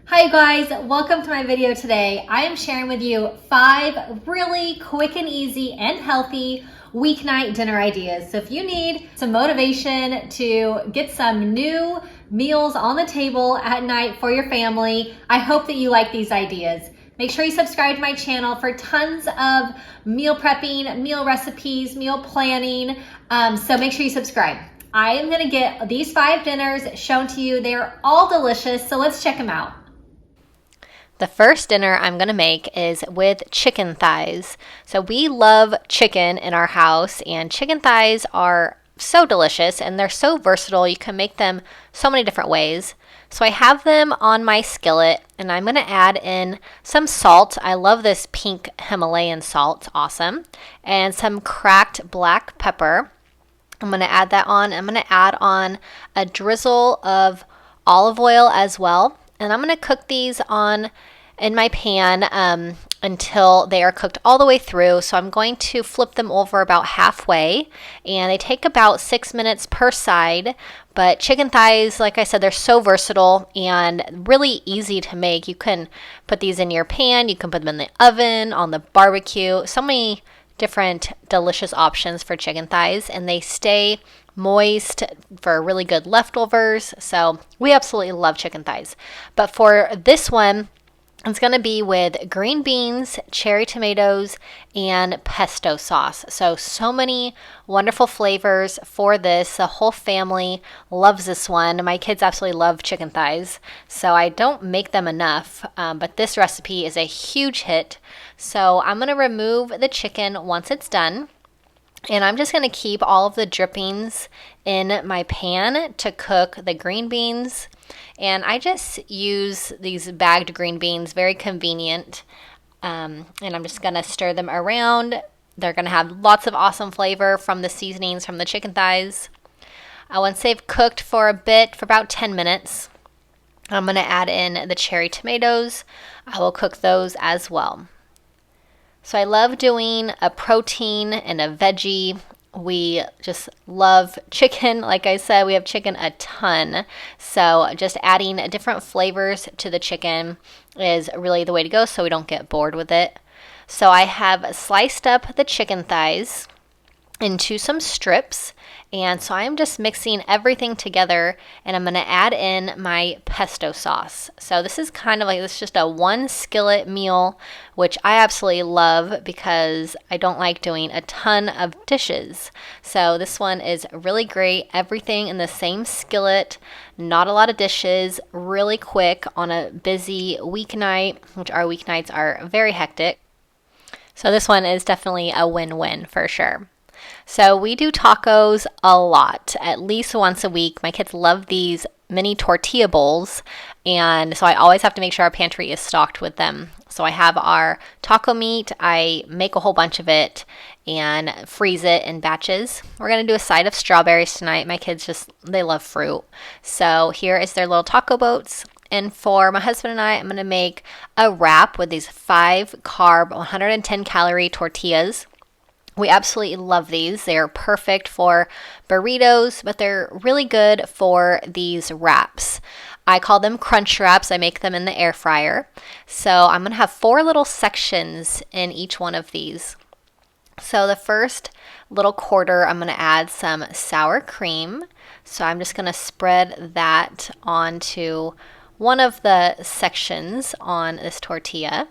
Hi guys, welcome to my video today. I am sharing with you 5 really quick and easy and healthy weeknight dinner ideas. So if you need some motivation to get some new meals on the table at night for your family, I hope that you like these ideas. Make sure you subscribe to my channel for tons of meal prepping, meal recipes, meal planning. So make sure you subscribe. I am gonna get these 5 dinners shown to you. They're all delicious, so let's check them out. The first dinner I'm going to make is with chicken thighs. So we love chicken in our house, and chicken thighs are so delicious and they're so versatile. You can make them so many different ways. So I have them on my skillet and I'm going to add in some salt. I love this pink Himalayan salt. It's awesome. And some cracked black pepper. I'm going to add that on. I'm going to add on a drizzle of olive oil as well. And I'm going to cook these in my pan until they are cooked all the way through. So I'm going to flip them over about halfway, and they take about 6 minutes per side. But chicken thighs, like I said, they're so versatile and really easy to make. You can put these in your pan, you can put them in the oven, on the barbecue. So many different delicious options for chicken thighs, and they stay moist for really good leftovers. So we absolutely love chicken thighs. But for this one, it's going to be with green beans, cherry tomatoes, and pesto sauce. So many wonderful flavors for this. The whole family loves this one. My kids absolutely love chicken thighs, so I don't make them enough, but this recipe is a huge hit. So I'm going to remove the chicken once it's done. And I'm just going to keep all of the drippings in my pan to cook the green beans. And I just use these bagged green beans, very convenient. And I'm just going to stir them around. They're going to have lots of awesome flavor from the seasonings from the chicken thighs. Once they've cooked for a bit, for about 10 minutes, I'm going to add in the cherry tomatoes. I will cook those as well. So I love doing a protein and a veggie. We just love chicken. Like I said, we have chicken a ton. So just adding different flavors to the chicken is really the way to go so we don't get bored with it. So I have sliced up the chicken thighs into some strips. And so I'm just mixing everything together, and I'm going to add in my pesto sauce. So this is kind of like, this is just a one skillet meal, which I absolutely love because I don't like doing a ton of dishes. So this one is really great. Everything in the same skillet, not a lot of dishes, really quick on a busy weeknight, which our weeknights are very hectic. So this one is definitely a win-win for sure. So we do tacos a lot, at least once a week. My kids love these mini tortilla bowls, and so I always have to make sure our pantry is stocked with them. So I have our taco meat. I make a whole bunch of it and freeze it in batches. We're going to do a side of strawberries tonight. My kids they love fruit. So here is their little taco boats. And for my husband and I'm going to make a wrap with these 5-carb, 110-calorie tortillas. We absolutely love these. They're perfect for burritos, but they're really good for these wraps. I call them crunch wraps. I make them in the air fryer. So I'm going to have 4 little sections in each one of these. So the first little quarter, I'm going to add some sour cream. So I'm just going to spread that onto one of the sections on this tortilla.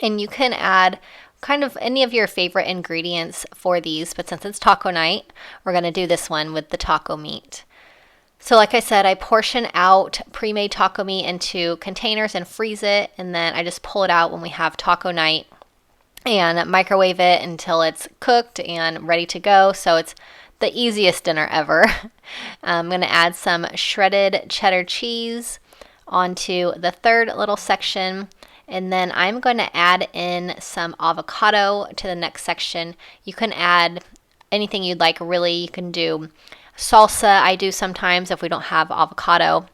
And you can add kind of any of your favorite ingredients for these, but since it's taco night, we're going to do this one with the taco meat. So like I said, I portion out pre-made taco meat into containers and freeze it, and then I just pull it out when we have taco night and microwave it until it's cooked and ready to go. So it's the easiest dinner ever. I'm going to add some shredded cheddar cheese onto the third little section. And then I'm going to add in some avocado to the next section. You can add anything you'd like, really. You can do salsa. I do sometimes if we don't have avocado.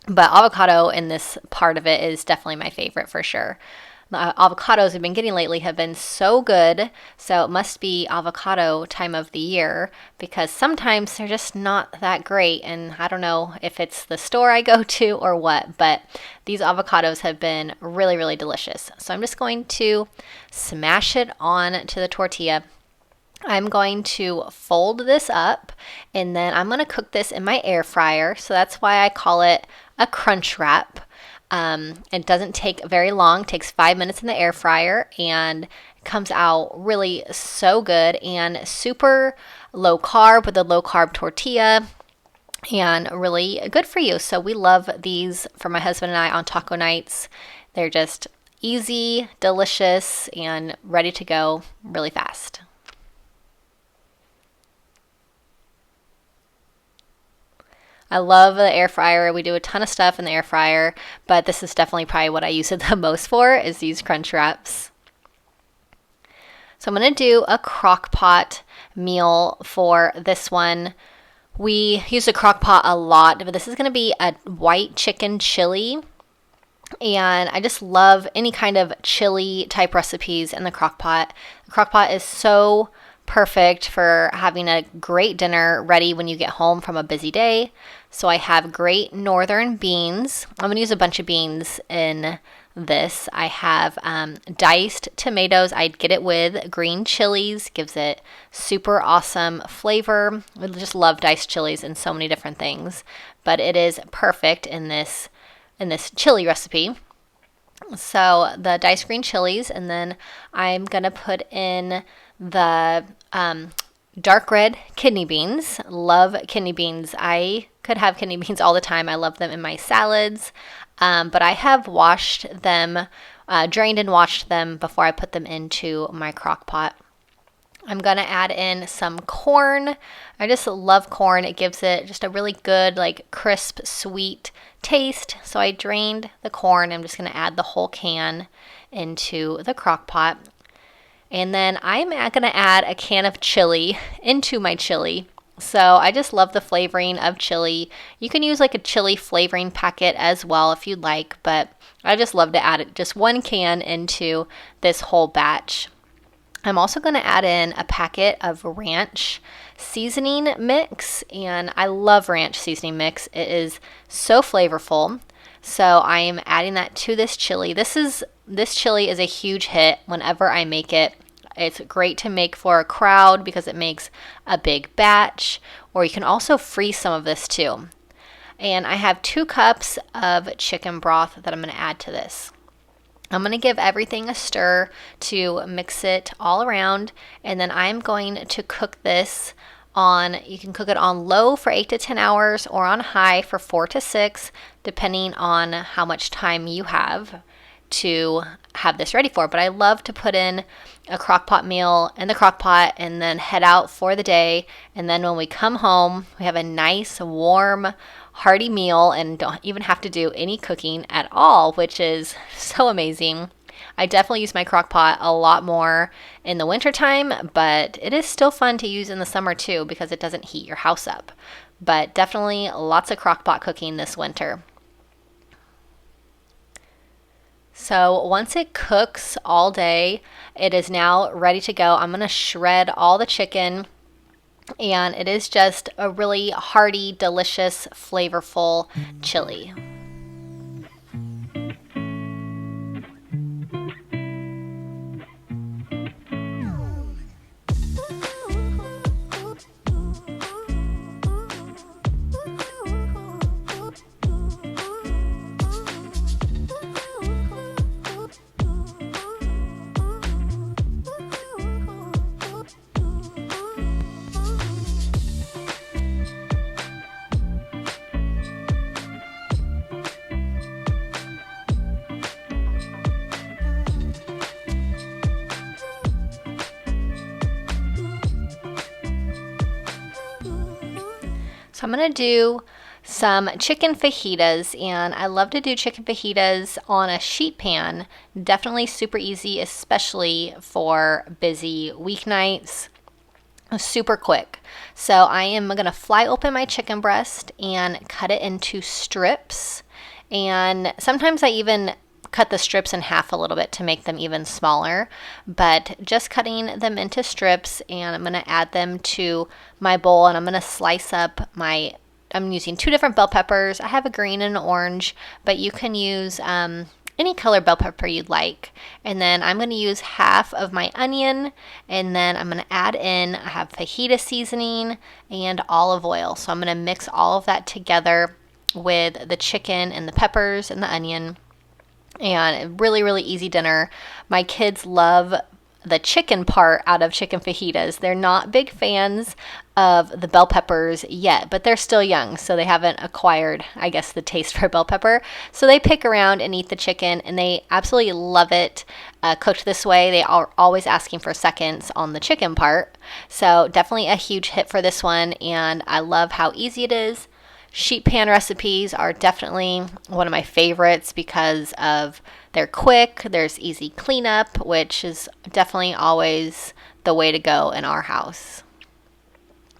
But avocado in this part of it is definitely my favorite for sure. The avocados we've been getting lately have been so good. So it must be avocado time of the year because sometimes they're just not that great. And I don't know if it's the store I go to or what, but these avocados have been really, really delicious. So I'm just going to smash it on to the tortilla. I'm going to fold this up and then I'm going to cook this in my air fryer. So that's why I call it a crunch wrap. It doesn't take very long. It takes 5 minutes in the air fryer and it comes out really so good and super low carb with a low carb tortilla and really good for you. So we love these for my husband and I on taco nights. They're just easy, delicious, and ready to go really fast. I love the air fryer. We do a ton of stuff in the air fryer, but this is definitely probably what I use it the most for is these crunch wraps. So I'm going to do a crockpot meal for this one. We use the crockpot a lot, but this is going to be a white chicken chili. And I just love any kind of chili type recipes in the crockpot. The crockpot is so perfect for having a great dinner ready when you get home from a busy day. So I have great northern beans. I'm going to use a bunch of beans in this. I have diced tomatoes. I'd get it with green chilies. Gives it super awesome flavor. I just love diced chilies in so many different things. But it is perfect in this chili recipe. So the diced green chilies, and then I'm going to put in the dark red kidney beans. Love kidney beans. I could have kidney beans all the time. I love them in my salads. But I have washed them, drained and washed them before I put them into my crock pot. I'm going to add in some corn. I just love corn. It gives it just a really good, like crisp, sweet taste. So I drained the corn. I'm just going to add the whole can into the crock pot. And then I'm going to add a can of chili into my chili. So I just love the flavoring of chili. You can use like a chili flavoring packet as well if you'd like, but I just love to add it, just one can into this whole batch. I'm also going to add in a packet of ranch seasoning mix, and I love ranch seasoning mix. It is so flavorful. So I am adding that to this chili. This chili is a huge hit whenever I make it. It's great to make for a crowd because it makes a big batch, or you can also freeze some of this too. And I have 2 cups of chicken broth that I'm going to add to this. I'm going to give everything a stir to mix it all around, and then I'm going to cook this you can cook it on low for 8 to 10 hours or on high for 4 to 6, depending on how much time you have to have this ready for. But I love to put in a crockpot meal in the crockpot and then head out for the day. And then when we come home, we have a nice, warm, hearty meal and don't even have to do any cooking at all, which is so amazing. I definitely use my crockpot a lot more in the wintertime, but it is still fun to use in the summer too because it doesn't heat your house up. But definitely lots of crockpot cooking this winter. So once it cooks all day, it is now ready to go. I'm going to shred all the chicken, and it is just a really hearty, delicious, flavorful chili. So I'm going to do some chicken fajitas, and I love to do chicken fajitas on a sheet pan. Definitely super easy, especially for busy weeknights. Super quick. So I am going to fly open my chicken breast and cut it into strips. And sometimes I even cut the strips in half a little bit to make them even smaller, but just cutting them into strips, and I'm going to add them to my bowl, and I'm going to slice up I'm using 2 different bell peppers. I have a green and an orange, but you can use any color bell pepper you'd like. And then I'm going to use half of my onion, and then I'm going to add in, I have fajita seasoning and olive oil. So I'm going to mix all of that together with the chicken and the peppers and the onion. And really, really easy dinner. My kids love the chicken part out of chicken fajitas. They're not big fans of the bell peppers yet, but they're still young, so they haven't acquired, I guess, the taste for bell pepper. So they pick around and eat the chicken, and they absolutely love it cooked this way. They are always asking for seconds on the chicken part. So definitely a huge hit for this one, and I love how easy it is. Sheet pan recipes are definitely one of my favorites because of they're quick, there's easy cleanup, which is definitely always the way to go in our house.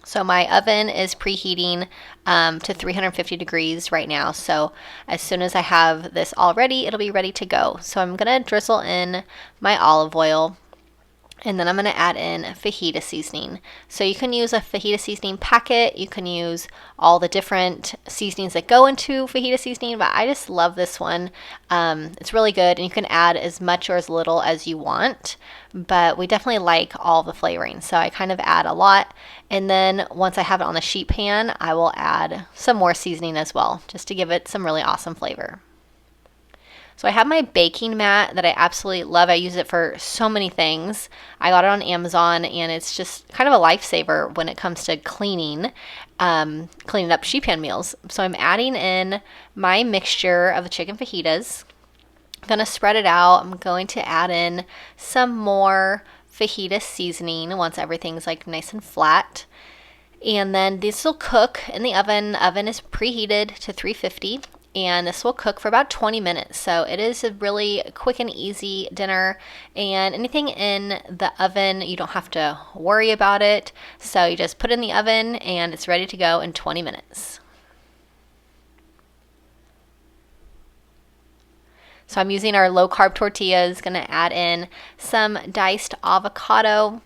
So my oven is preheating to 350 degrees right now. So as soon as I have this all ready, it'll be ready to go. So I'm going to drizzle in my olive oil. And then I'm going to add in fajita seasoning. So you can use a fajita seasoning packet. You can use all the different seasonings that go into fajita seasoning, but I just love this one. It's really good, and you can add as much or as little as you want, but we definitely like all the flavoring. So I kind of add a lot, and then once I have it on the sheet pan, I will add some more seasoning as well, just to give it some really awesome flavor. So I have my baking mat that I absolutely love. I use it for so many things. I got it on Amazon, and it's just kind of a lifesaver when it comes to cleaning up sheet pan meals. So I'm adding in my mixture of the chicken fajitas. I'm going to spread it out. I'm going to add in some more fajita seasoning once everything's like nice and flat. And then this will cook in the oven. The oven is preheated to 350. And this will cook for about 20 minutes. So it is a really quick and easy dinner. And anything in the oven, you don't have to worry about it. So you just put it in the oven and it's ready to go in 20 minutes. So I'm using our low carb tortillas, going to add in some diced avocado.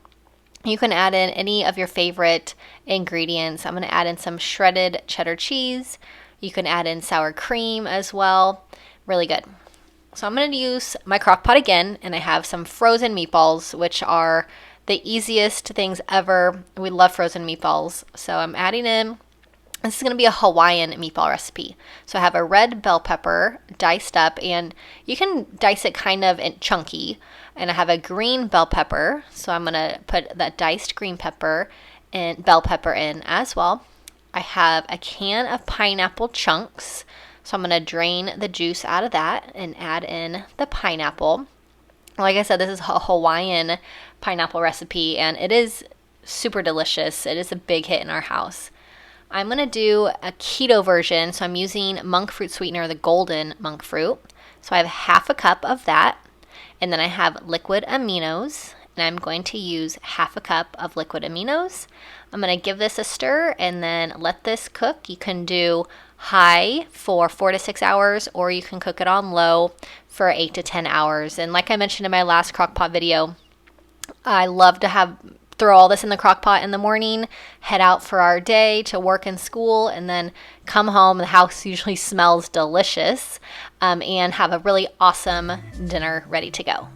You can add in any of your favorite ingredients. I'm going to add in some shredded cheddar cheese. You can add in sour cream as well. Really good. So I'm going to use my crock pot again, and I have some frozen meatballs, which are the easiest things ever. We love frozen meatballs. So I'm adding in, this is going to be a Hawaiian meatball recipe. So I have a red bell pepper diced up, and you can dice it kind of chunky. And I have a green bell pepper. So I'm going to put that diced green pepper and bell pepper in as well. I have a can of pineapple chunks, so I'm going to drain the juice out of that and add in the pineapple. Like I said, this is a Hawaiian pineapple recipe, and it is super delicious. It is a big hit in our house. I'm going to do a keto version, so I'm using monk fruit sweetener, the golden monk fruit. So I have half a cup of that, and then I have liquid aminos, and I'm going to use half a cup of liquid aminos. I'm going to give this a stir and then let this cook. You can do high for 4 to 6 hours, or you can cook it on low for 8 to 10 hours. And like I mentioned in my last crockpot video, I love to throw all this in the crockpot in the morning, head out for our day to work and school, and then come home. The house usually smells delicious, and have a really awesome dinner ready to go.